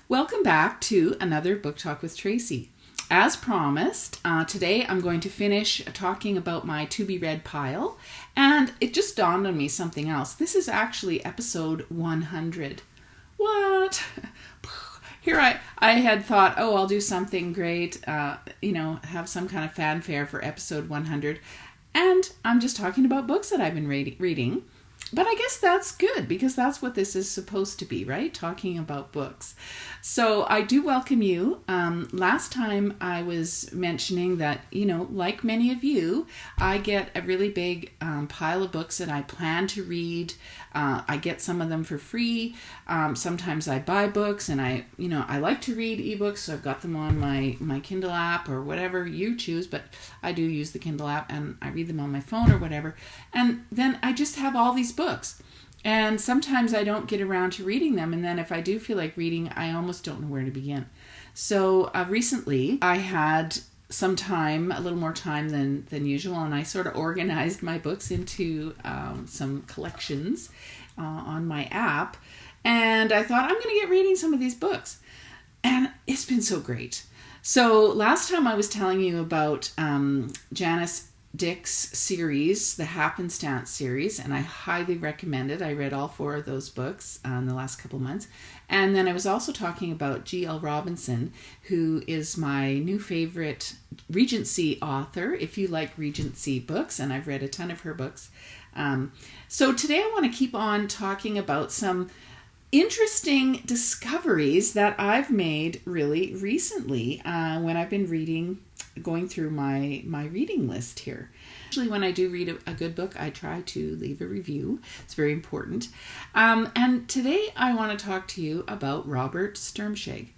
Welcome back to another Book Talk with Tracy. As promised, today I'm going to finish talking about my to-be-read pile, and it just dawned on me something else. This is actually episode 100. What? Here I had thought, I'll do something great, have some kind of fanfare for episode 100, and I'm just talking about books that I've been reading. But I guess that's good because that's what this is supposed to be, right? Talking about books. So I do welcome you. Last time I was mentioning that, like many of you, I get a really big pile of books that I plan to read. I get some of them for free. Sometimes I buy books and I like to read ebooks. So I've got them on my Kindle app or whatever you choose, but I do use the Kindle app and I read them on my phone or whatever. And then I just have all these books. And sometimes I don't get around to reading them. And then if I do feel like reading, I almost don't know where to begin. So recently I had some time, a little more time than usual, and I sort of organized my books into some collections on my app. And I thought, I'm going to get reading some of these books. And it's been so great. So last time I was telling you about Janice Dick's series, the Happenstance series, and I highly recommend it. I read all 4 of those books in the last couple months. And then I was also talking about G.L. Robinson, who is my new favorite Regency author, if you like Regency books, and I've read a ton of her books. So today I want to keep on talking about some interesting discoveries that I've made really recently when I've been going through my reading list here. Usually when I do read a good book, I try to leave a review. It's very important. And today I want to talk to you about Robert Stermscheg.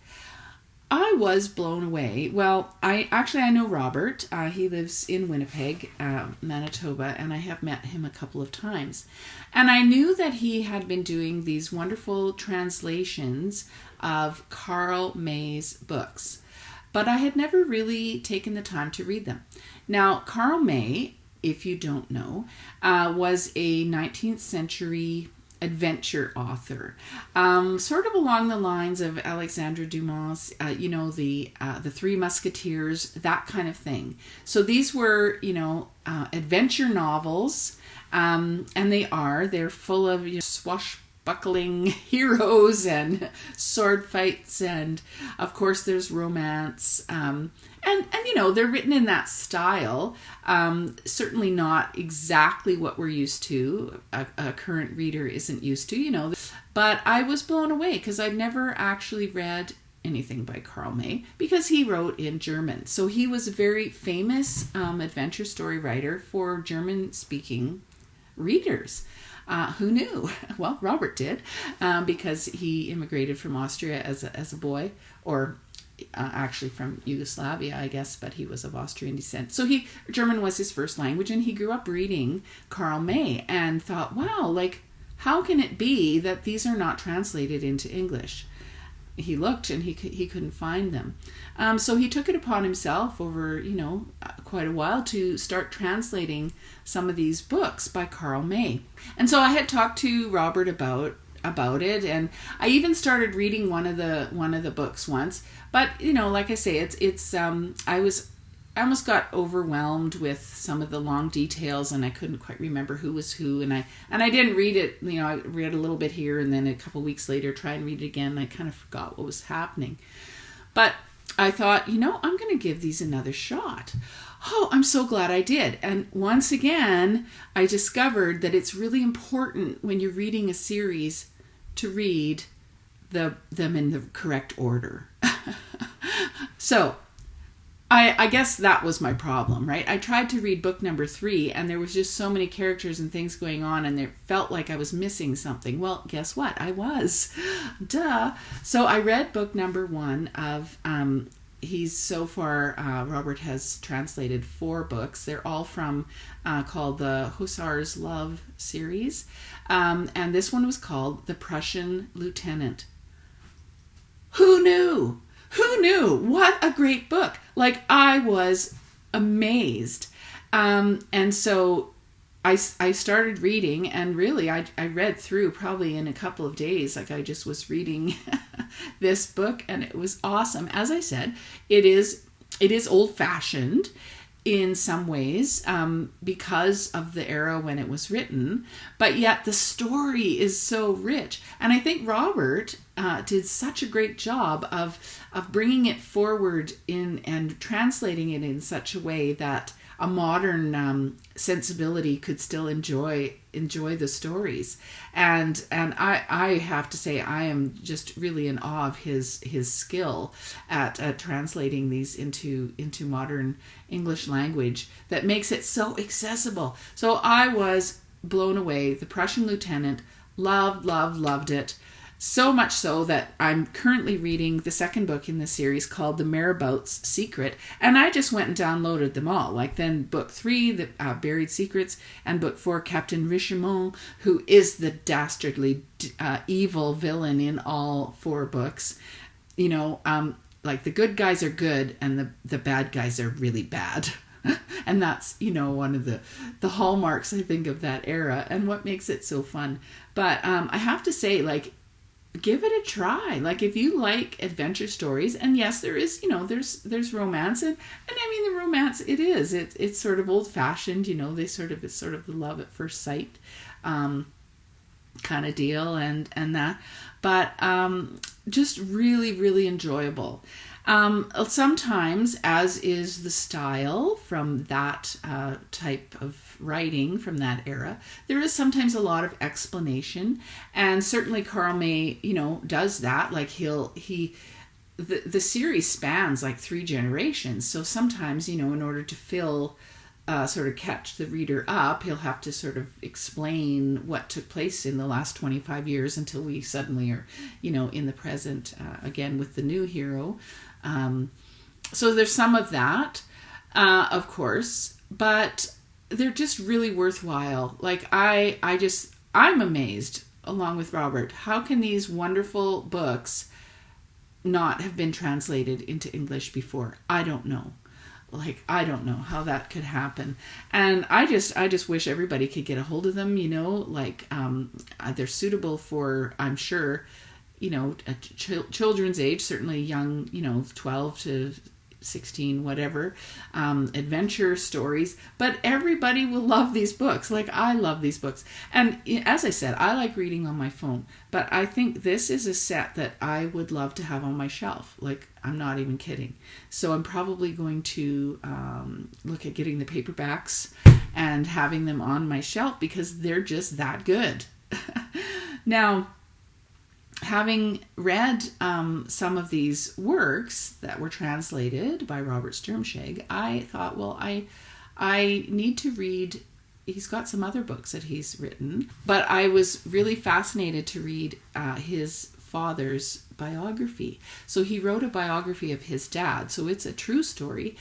I was blown away. Well, I know Robert. He lives in Winnipeg, Manitoba, and I have met him a couple of times. And I knew that he had been doing these wonderful translations of Karl May's books, but I had never really taken the time to read them. Now, Karl May, if you don't know, was a 19th century adventure author, sort of along the lines of Alexandre Dumas, the Three Musketeers, that kind of thing. So these were, adventure novels, and they're full of swashbuckling heroes and sword fights, and of course there's romance, and they're written in that style, certainly not exactly what we're used to, a current reader isn't used to, but I was blown away because I'd never actually read anything by Karl May because he wrote in German. So he was a very famous adventure story writer for German-speaking readers. Who knew? Well, Robert did, because he immigrated from Austria as a boy, or actually from Yugoslavia, I guess, but he was of Austrian descent. So German was his first language, and he grew up reading Karl May and thought, wow, how can it be that these are not translated into English? He looked and he couldn't find them. So he took it upon himself over, quite a while to start translating some of these books by Karl May. And so I had talked to Robert about it, and I even started reading one of the books once. But like I say, I almost got overwhelmed with some of the long details, and I couldn't quite remember who was who, and I didn't read it. I read a little bit here, and then a couple weeks later try and read it again, and I kind of forgot what was happening. But I thought, I'm going to give these another shot. Oh, I'm so glad I did. And once again, I discovered that it's really important when you're reading a series to read them in the correct order. So I guess that was my problem, right? I tried to read book number 3, and there was just so many characters and things going on, and it felt like I was missing something. Well, guess what? I was. Duh. So I read book number 1 of, Robert has translated 4 books. They're all from, called the Hussar's Love series. And this one was called The Prussian Lieutenant. Who knew? Who knew? What a great book. I was amazed. And so I started reading, and really I read through probably in a couple of days. I just was reading this book, and it was awesome. As I said, it is old-fashioned in some ways because of the era when it was written, but yet the story is so rich. And I think Robert did such a great job of bringing it forward in and translating it in such a way that a modern sensibility could still enjoy the stories. And I have to say, I am just really in awe of his skill at translating these into modern English language that makes it so accessible. So I was blown away. The Prussian Lieutenant, loved it. So much so that I'm currently reading the second book in the series called The Marabout's Secret, and I just went and downloaded them all. Like then book 3, The Buried Secrets, and book 4, Captain Richemont, who is the dastardly evil villain in all 4 books. You know, like the good guys are good and the bad guys are really bad. And that's, you know, one of the hallmarks, I think, of that era and what makes it so fun. But I have to say, like, give it a try. Like, if you like adventure stories, and yes, there is, you know, there's romance, and I mean, the romance, it's sort of old fashioned, you know, it's sort of the love at first sight kind of deal, and that, but just really, really enjoyable. Sometimes, as is the style from that type of writing from that era, there is sometimes a lot of explanation, and certainly Karl May, you know, does that. Like the series spans like 3 generations, so sometimes, you know, in order to sort of catch the reader up, he'll have to sort of explain what took place in the last 25 years until we suddenly are, you know, in the present again with the new hero. So there's some of that, of course, but they're just really worthwhile. Like I'm amazed, along with Robert, how can these wonderful books not have been translated into English before? I don't know. Like, I don't know how that could happen. And I just wish everybody could get a hold of them, you know, like, they're suitable for, I'm sure, you know, children's age, certainly young, you know, 12 to 16, whatever, adventure stories, but everybody will love these books. Like, I love these books. And as I said, I like reading on my phone, but I think this is a set that I would love to have on my shelf. Like, I'm not even kidding. So I'm probably going to look at getting the paperbacks and having them on my shelf because they're just that good. Now, having read some of these works that were translated by Robert Stermscheg, I thought, well, I need to read. He's got some other books that he's written, but I was really fascinated to read his father's biography. So he wrote a biography of his dad. So it's a true story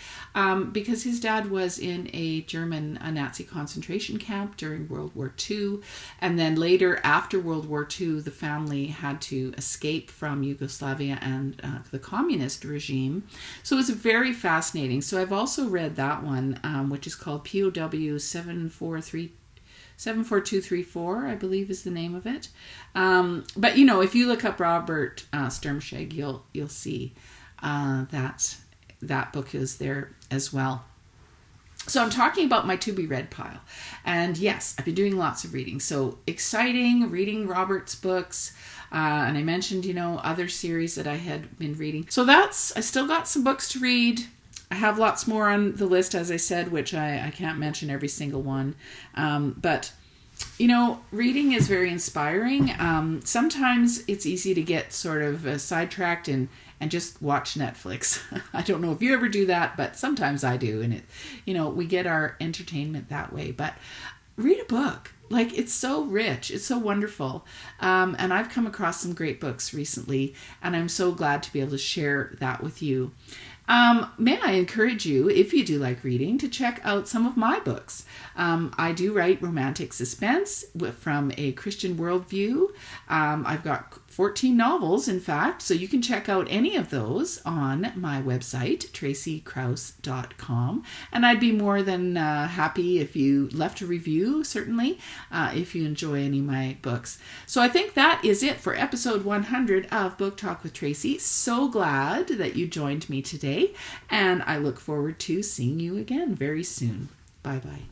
because his dad was in a German Nazi concentration camp during World War II. And then later, after World War II, the family had to escape from Yugoslavia and the communist regime. So it's very fascinating. So I've also read that one, which is called POW 74234, I believe is the name of it. But, you know, if you look up Robert Stermscheg, you'll see that book is there as well. So I'm talking about my to-be-read pile. And yes, I've been doing lots of reading. So exciting, reading Robert's books. And I mentioned, you know, other series that I had been reading. So I still got some books to read. I have lots more on the list, as I said, which I can't mention every single one. But, you know, reading is very inspiring. Sometimes it's easy to get sort of sidetracked and just watch Netflix. I don't know if you ever do that, but sometimes I do. And, you know, we get our entertainment that way. But read a book. Like, it's so rich. It's so wonderful. And I've come across some great books recently, and I'm so glad to be able to share that with you. May I encourage you, if you do like reading, to check out some of my books. I do write romantic suspense from a Christian worldview. I've got 14 novels, in fact, so you can check out any of those on my website, tracykraus.com. And I'd be more than happy if you left a review, certainly, if you enjoy any of my books. So I think that is it for episode 100 of Book Talk with Tracy. So glad that you joined me today, and I look forward to seeing you again very soon. Bye-bye.